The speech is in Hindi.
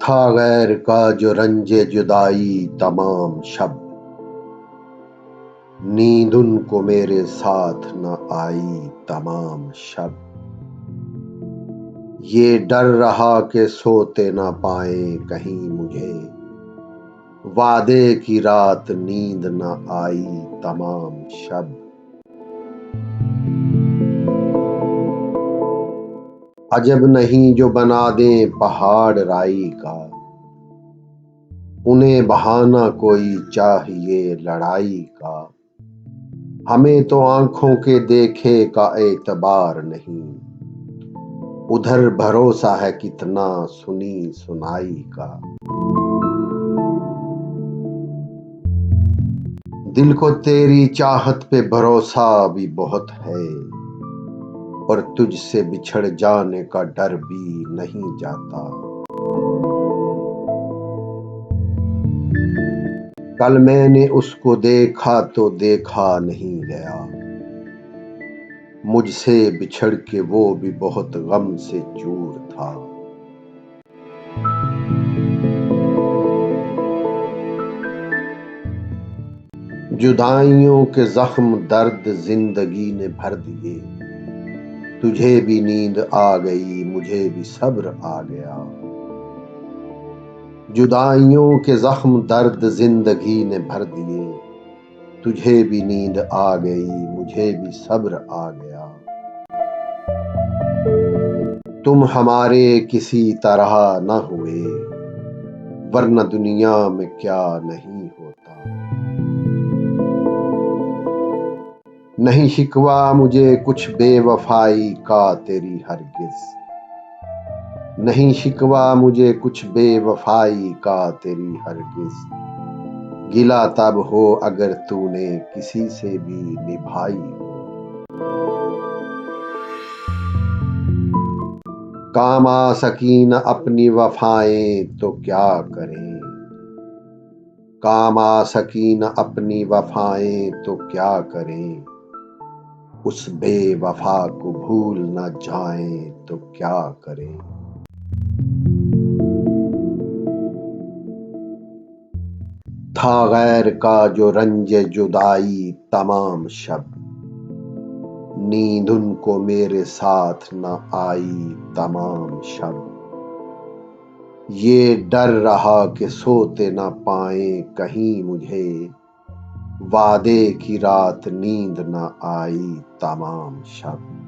था गैर का जो रंजे जुदाई तमाम शब, नींद उनको मेरे साथ न आई तमाम शब। ये डर रहा कि सोते न पाए कहीं मुझे, वादे की रात नींद न आई तमाम शब। अजब नहीं जो बना दें पहाड़ राई का, उन्हें बहाना कोई चाहिए लड़ाई का। हमें तो आंखों के देखे का एतबार नहीं, उधर भरोसा है कितना सुनी सुनाई का। दिल को तेरी चाहत पे भरोसा भी बहुत है, और तुझसे बिछड़ जाने का डर भी नहीं जाता। कल मैंने उसको देखा तो देखा नहीं गया, मुझसे बिछड़ के वो भी बहुत गम से चूर था। जुदाइयों के जख्म दर्द जिंदगी ने भर दिए, तुझे भी नींद आ गई मुझे भी सब्र आ गया। जुदाइयों के जख्म दर्द जिंदगी ने भर दिए, तुझे भी नींद आ गई मुझे भी सब्र आ गया। तुम हमारे किसी तरह न हुए, वरना दुनिया में क्या नहीं होता। नहीं शिकवा मुझे कुछ बेवफाई का तेरी हरगिज, नहीं शिकवा मुझे कुछ बेवफाई का तेरी हरगिज। गिला तब हो अगर तूने किसी से भी निभाई हो। काम आ सकी न अपनी वफाएं तो क्या करें, काम आ सकी न अपनी वफाएं तो क्या करें। उस बेवफा को भूल न जाएं तो क्या करें। था गैर का जो रंजे जुदाई तमाम शब, नींद उनको मेरे साथ न आई तमाम शब। ये डर रहा कि सोते न पाए कहीं मुझे, वादे की रात नींद न आई तमाम शब।